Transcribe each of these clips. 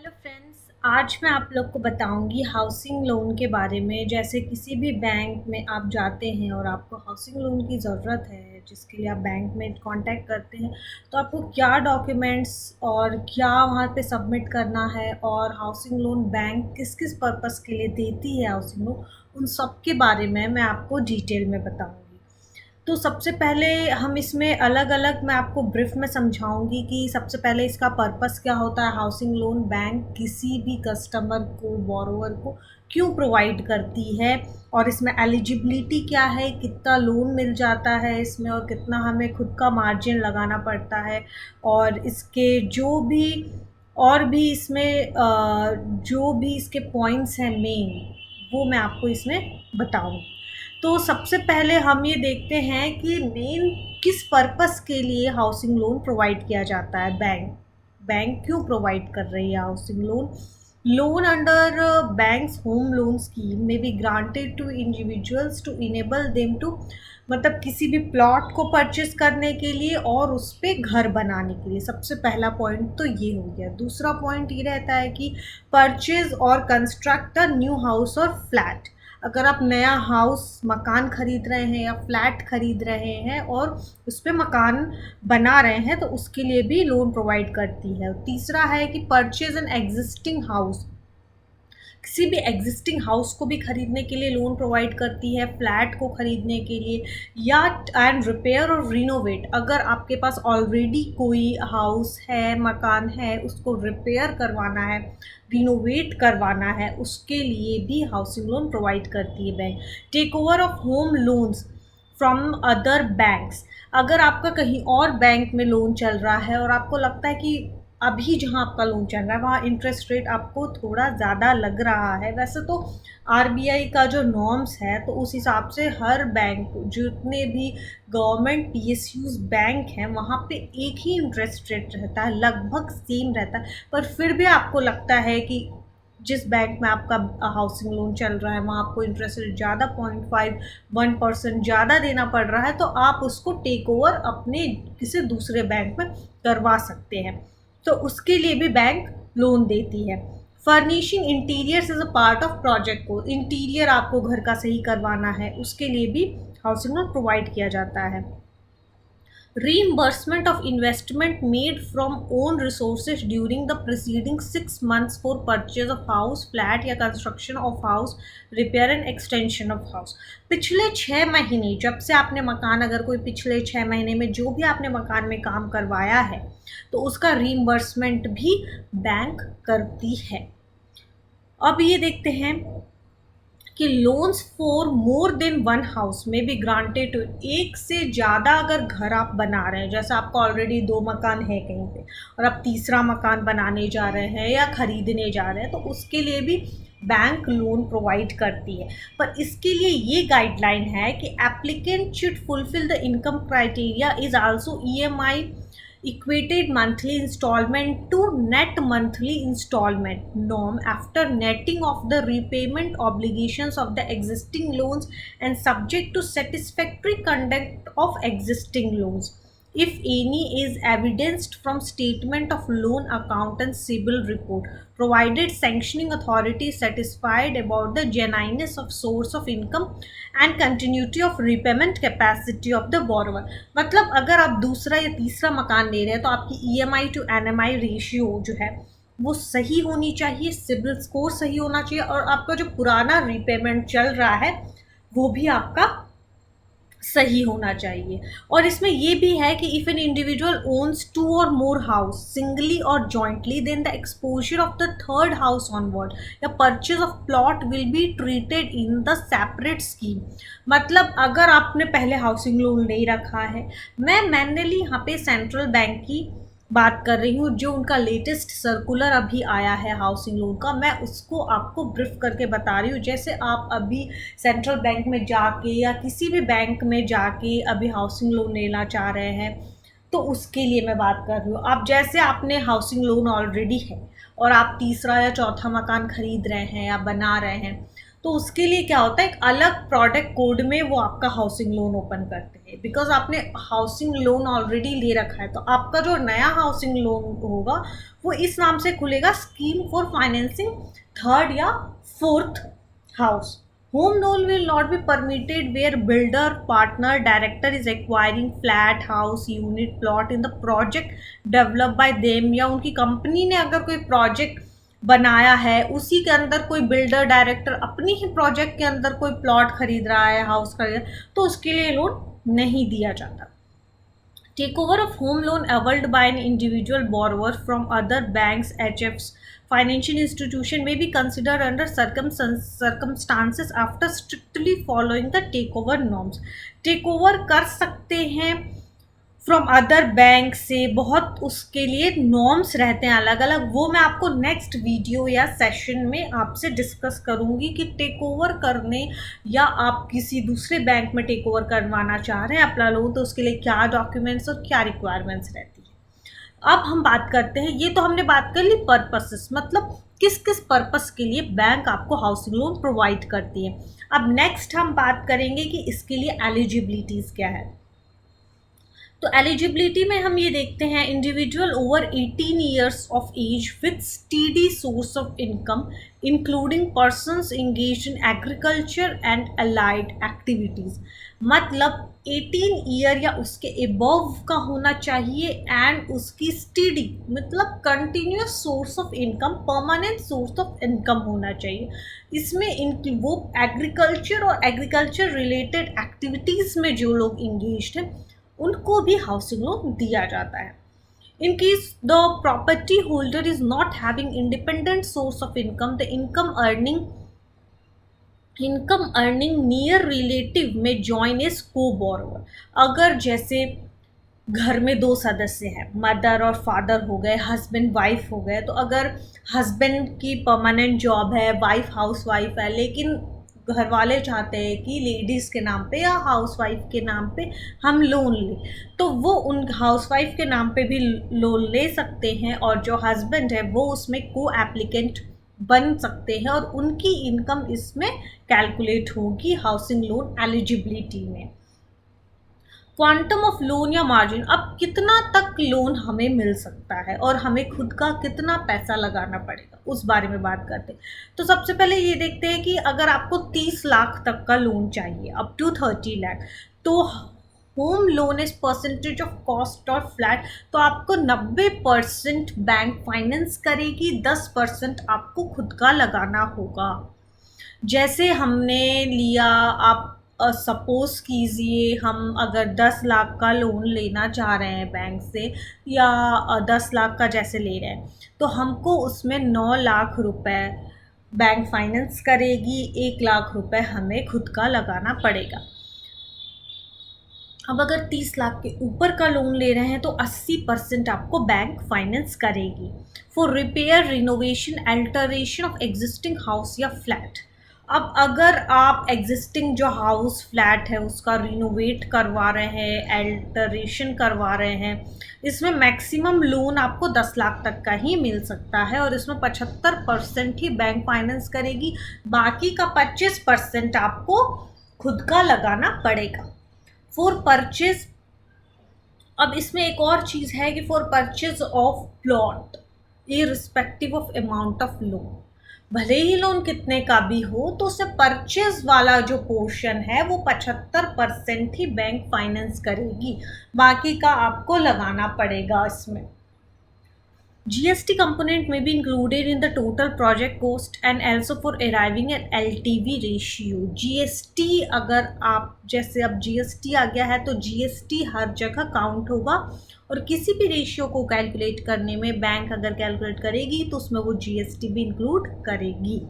Hello friends, आज मैं आप लोग को बताऊंगी हाउसिंग लोन के बारे में। जैसे किसी भी बैंक में आप जाते हैं और आपको हाउसिंग लोन की ज़रूरत है, जिसके लिए आप बैंक में कांटेक्ट करते हैं, तो आपको क्या डॉक्यूमेंट्स और क्या वहाँ पे सबमिट करना है, और हाउसिंग लोन बैंक किस किस पर्पस के लिए देती है हाउसिंग लोन, उन सब के बारे में मैं आपको डिटेल में बताऊंगी। तो सबसे पहले हम इसमें अलग-अलग मैं आपको ब्रीफ में समझाऊँगी कि सबसे पहले इसका पर्पस क्या होता है। हाउसिंग लोन बैंक किसी भी कस्टमर को, बोरोवर को क्यों प्रोवाइड करती है, और इसमें एलिजिबिलिटी क्या है, कितना लोन मिल जाता है इसमें, और कितना हमें खुद का मार्जिन लगाना पड़ता है, और इसके जो भी और भी इसमें जो भी इसके पॉइंट्स हैं मेन, वो मैं आपको इसमें बताऊँगी। तो सबसे पहले हम ये देखते हैं कि मेन किस पर्पस के लिए हाउसिंग लोन प्रोवाइड किया जाता है। बैंक क्यों प्रोवाइड कर रही है housing loan. Loan under banks home loan scheme में be granted to individuals to enable them to, मतलब किसी भी प्लॉट को परचेस करने के लिए और उस पर घर बनाने के लिए। सबसे पहला पॉइंट तो ये हो गया। दूसरा पॉइंट ये रहता है कि परचेज और कंस्ट्रक्ट अ न्यू हाउस और फ्लैट। अगर आप नया हाउस मकान खरीद रहे हैं या फ्लैट खरीद रहे हैं और उस पर मकान बना रहे हैं, तो उसके लिए भी लोन प्रोवाइड करती है। तीसरा है कि परचेज एन एग्जिस्टिंग हाउस, किसी भी एग्जिस्टिंग हाउस को भी खरीदने के लिए लोन प्रोवाइड करती है, फ्लैट को खरीदने के लिए, या एंड रिपेयर और रिनोवेट। अगर आपके पास ऑलरेडी कोई हाउस है, मकान है, उसको रिपेयर करवाना है, रिनोवेट करवाना है, उसके लिए भी हाउसिंग लोन प्रोवाइड करती है bank. Take over of home loans from other banks. अगर आपका कहीं और बैंक में लोन चल रहा है और आपको लगता है कि अभी जहाँ आपका लोन चल रहा है वहाँ इंटरेस्ट रेट आपको थोड़ा ज़्यादा लग रहा है, वैसे तो आरबीआई का जो नॉर्म्स है तो उस हिसाब से हर बैंक, जितने भी गवर्नमेंट पीएसयूज बैंक हैं, वहाँ पे एक ही इंटरेस्ट रेट रहता है, लगभग सेम रहता है। पर फिर भी आपको लगता है कि जिस बैंक में आपका हाउसिंग लोन चल रहा है वहाँ आपको इंटरेस्ट रेट ज़्यादा 0.51% ज़्यादा देना पड़ रहा है, तो आप उसको टेक ओवर अपने किसी दूसरे बैंक में करवा सकते हैं। तो उसके लिए भी बैंक लोन देती है। Furnishing interiors is a part of project को, इंटीरियर आपको घर का सही करवाना है, उसके लिए भी हाउसिंग लोन प्रोवाइड किया जाता है। Reimbursement of investment made from own resources during the preceding 6 months for purchase of house, flat या construction of house, repair and extension of house। पिछले 6 महीने, जब से आपने मकान, अगर कोई पिछले 6 महीने में जो भी आपने मकान में काम करवाया है, तो उसका रीइंबर्समेंट भी बैंक करती है। अब ये देखते हैं कि loans for more than one house में भी ग्रांटेड टू, एक से ज़्यादा अगर घर आप बना रहे हैं, जैसे आपका ऑलरेडी 2 मकान है कहीं पे और आप तीसरा मकान बनाने जा रहे हैं या खरीदने जा रहे हैं, तो उसके लिए भी बैंक लोन प्रोवाइड करती है। पर इसके लिए ये गाइडलाइन है कि applicant should fulfil the income criteria is also EMI equated monthly installment to net monthly installment norm after netting of the repayment obligations of the existing loans and subject to satisfactory conduct of existing loans, if any is evidenced from statement of loan account and CIBIL report, provided sanctioning authority is satisfied about the genuineness of source of income and continuity of repayment capacity of the borrower। मतलब अगर आप दूसरा या तीसरा मकान ले रहे हैं तो आपकी ईएमआई टू एनएमआई रेशियो जो है वो सही होनी चाहिए, सिबिल स्कोर सही होना चाहिए, और आपका जो पुराना रीपेमेंट चल रहा है वो भी आपका सही होना चाहिए। और इसमें ये भी है कि इफ एन इंडिविजुअल ओन्स 2 और मोर हाउस सिंगली और jointly, then the exposure of the third house onward या purchase of plot will be treated in the separate scheme. मतलब अगर आपने पहले हाउसिंग लोन नहीं रखा है, मैं मैनुअली यहाँ पे सेंट्रल बैंक की बात कर रही हूँ, जो उनका लेटेस्ट सर्कुलर अभी आया है हाउसिंग लोन का, मैं उसको आपको ब्रीफ करके बता रही हूँ। जैसे आप अभी सेंट्रल बैंक में जाके या किसी भी बैंक में जाके अभी हाउसिंग लोन लेना चाह रहे हैं, तो उसके लिए मैं बात कर रही हूँ। आप जैसे आपने हाउसिंग लोन ऑलरेडी है और आप तीसरा या चौथा मकान खरीद रहे हैं या बना रहे हैं, तो उसके लिए क्या होता है, एक अलग प्रोडक्ट कोड में वो आपका हाउसिंग लोन ओपन करते हैं, बिकॉज आपने हाउसिंग लोन ऑलरेडी ले रखा है। तो आपका जो नया हाउसिंग लोन होगा वो इस नाम से खुलेगा, स्कीम फॉर फाइनेंसिंग थर्ड या fourth house. Home loan will not be permitted where builder, partner, director is acquiring flat, house, unit, plot in the project developed by them, या उनकी कंपनी ने अगर कोई प्रोजेक्ट बनाया है उसी के अंदर कोई बिल्डर डायरेक्टर अपनी ही प्रोजेक्ट के अंदर कोई प्लॉट खरीद रहा है, हाउस खरीद रहा है, तो उसके लिए लोन नहीं दिया जाता। Takeover of home loan availed by an individual borrower from other banks, HFs, financial institution may be considered under circumstances after strictly following the takeover norms. Takeover कर सकते हैं फ्रॉम अदर बैंक से, बहुत उसके लिए नॉर्म्स रहते हैं अलग अलग। वो मैं आपको नेक्स्ट वीडियो या सेशन में आपसे डिस्कस करूंगी कि टेक ओवर करने या आप किसी दूसरे बैंक में टेक ओवर करवाना चाह रहे हैं अपना लोन, तो उसके लिए क्या डॉक्यूमेंट्स और क्या रिक्वायरमेंट्स रहती है। अब हम बात करते हैं, ये तो हमने बात कर ली पर्पसेस, मतलब किस किस पर्पस के लिए बैंक आपको हाउसिंग लोन प्रोवाइड करती है। अब नेक्स्ट हम बात करेंगे कि इसके लिए एलिजिबिलिटीज़ क्या है। तो एलिजिबिलिटी में हम ये देखते हैं, individual over 18 years of age with steady source of income including persons engage in agriculture and allied activities. मतलब 18 ईयर या उसके एबव का होना चाहिए एंड उसकी स्टीडी मतलब continuous source of income, permanent source of income होना चाहिए। इसमें वो एग्रीकल्चर और एग्रीकल्चर रिलेटेड एक्टिविटीज़ में जो लोग इंगेज्ड हैं उनको भी हाउसिंग लोन दिया जाता है। In case the property holder is not having independent source of income, the income earning near relative में जॉइन एज को बोरोवर। अगर जैसे घर में दो सदस्य हैं, मदर और फादर हो गए, हस्बैंड वाइफ हो गए, तो अगर हस्बैंड की परमानेंट जॉब है, वाइफ हाउस वाइफ है, लेकिन घर वाले चाहते हैं कि लेडीज़ के नाम पे या हाउसवाइफ के नाम पे हम लोन लें, तो वो उन हाउसवाइफ के नाम पे भी लोन ले सकते हैं, और जो हस्बैंड है वो उसमें को एप्लीकेंट बन सकते हैं और उनकी इनकम इसमें कैलकुलेट होगी हाउसिंग लोन एलिजिबिलिटी में। क्वांटम ऑफ लोन या मार्जिन, अब कितना तक लोन हमें मिल सकता है और हमें खुद का कितना पैसा लगाना पड़ेगा उस बारे में बात करते हैं। तो सबसे पहले ये देखते हैं कि अगर आपको 30 लाख तक का लोन चाहिए, अप टू 30 लाख, तो home loan is percentage of cost और फ्लैट, तो आपको 90% बैंक फाइनेंस करेगी, 10% आपको खुद का लगाना होगा। जैसे हमने लिया, आप सपोज़ कीजिए हम अगर 10 लाख का लोन लेना चाह रहे हैं बैंक से, या 10 लाख का जैसे ले रहे हैं, तो हमको उसमें 9 लाख रुपए बैंक फाइनेंस करेगी, 1 लाख रुपए हमें खुद का लगाना पड़ेगा। अब अगर 30 लाख के ऊपर का लोन ले रहे हैं तो 80% आपको बैंक फाइनेंस करेगी for repair, renovation, alteration of existing house या फ्लैट। अब अगर आप एग्जिस्टिंग जो हाउस फ्लैट है उसका रिनोवेट करवा रहे हैं, अल्टरेशन करवा रहे हैं, इसमें मैक्सिमम लोन आपको 10 लाख तक का ही मिल सकता है और इसमें 75% ही बैंक फाइनेंस करेगी, बाकी का 25% आपको खुद का लगाना पड़ेगा। फॉर परचेज, अब इसमें एक और चीज़ है कि for purchase of plot irrespective of amount of loan, भले ही लोन कितने का भी हो तो उसे परचेज वाला जो पोर्शन है वो 75% ही बैंक फाइनेंस करेगी, बाकी का आपको लगाना पड़ेगा। इसमें GST component may be included in the total project cost and also for arriving at LTV ratio। GST अगर आप जैसे अब GST आ गया है तो GST हर जगह काउंट होगा और किसी भी रेशियो को कैलकुलेट करने में बैंक अगर कैलकुलेट करेगी तो उसमें वो GST भी इंक्लूड करेगी।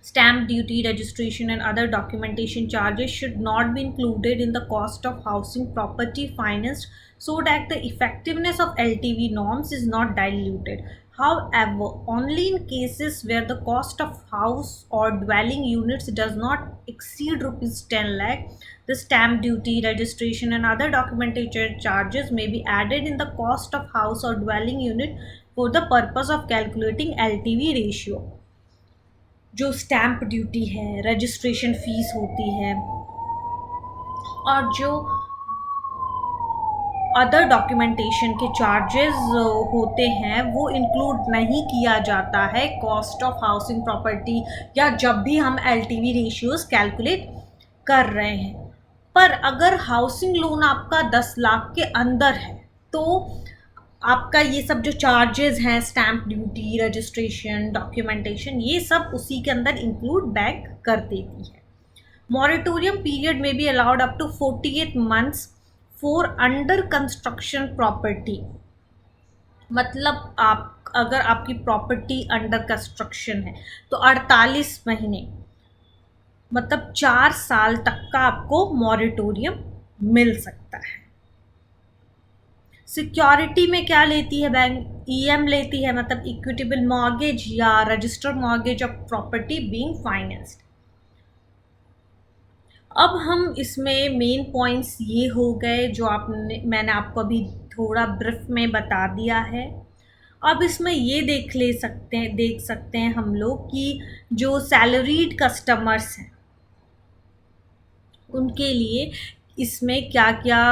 Stamp duty, registration and other documentation charges should not be included in the cost of housing property financed so that the effectiveness of LTV norms is not diluted. However, only in cases where the cost of house or dwelling units does not exceed rupees 10 lakh, the stamp duty, registration and other documentation charges may be added in the cost of house or dwelling unit for the purpose of calculating LTV ratio। जो stamp duty है, registration fees होती है, और जो other documentation के charges होते हैं वो इंक्लूड नहीं किया जाता है कॉस्ट ऑफ हाउसिंग प्रॉपर्टी, या जब भी हम एलटीवी रेशियोज कैलकुलेट कर रहे हैं। पर अगर हाउसिंग लोन आपका 10 लाख के अंदर है तो आपका ये सब जो चार्जेस हैं, स्टैम्प ड्यूटी, रजिस्ट्रेशन, डॉक्यूमेंटेशन, ये सब उसी के अंदर इंक्लूड बैक कर देती है। Moratorium period may be allowed up to 48 months for under construction property। मतलब आप अगर आपकी प्रॉपर्टी अंडर कंस्ट्रक्शन है तो 48 महीने, मतलब 4 साल तक का आपको मॉरेटोरियम मिल सकता है। सिक्योरिटी में क्या लेती है बैंक? ईएम लेती है, मतलब इक्विटेबल मॉर्गेज या registered mortgage of property being financed. अब हम इसमें मेन पॉइंट्स ये हो गए जो मैंने आपको अभी थोड़ा ब्रीफ में बता दिया है। अब इसमें ये देख सकते हैं हम लोग कि जो सैलरीड कस्टमर्स हैं उनके लिए इसमें क्या क्या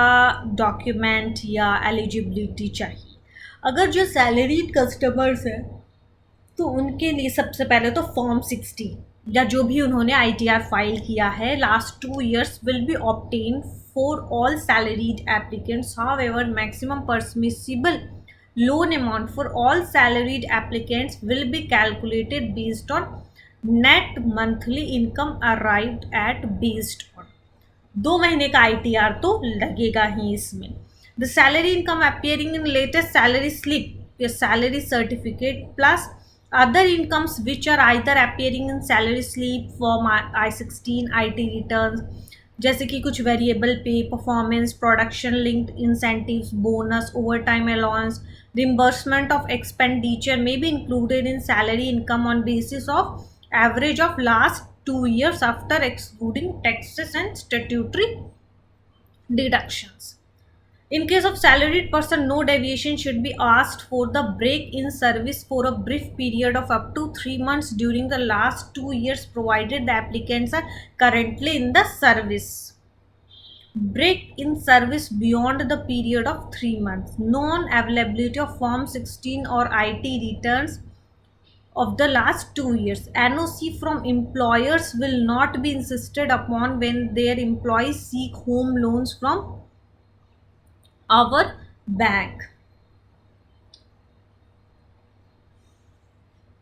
डॉक्यूमेंट या एलिजिबिलिटी चाहिए। अगर जो सैलरीड कस्टमर्स हैं तो उनके लिए सबसे पहले तो फॉर्म 60 या जो भी उन्होंने आईटीआर फाइल किया है last 2 years will be obtain for all salaried applicants. However maximum permissible loan amount for all salaried applicants will be calculated based on net monthly income arrived at based on. 2 महीने का ITR तो लगेगा ही इसमें। The salary income appearing in latest salary slip या salary certificate plus other incomes which are either appearing in salary slip, form I-16, IT returns, जैसे कि कुछ वेरिएबल पे, performance, production linked incentives, bonus, overtime allowance, reimbursement of expenditure may be included in salary income on basis of average of last 2 years after excluding taxes and statutory deductions. In case of salaried person, no deviation should be asked for the break in service for a brief period of up to 3 months during the last 2 years provided the applicants are currently in the service. Break in service beyond the period of 3 months. Non-availability of Form 16 or IT returns of the last 2 years. NOC from employers will not be insisted upon when their employees seek home loans from our bank.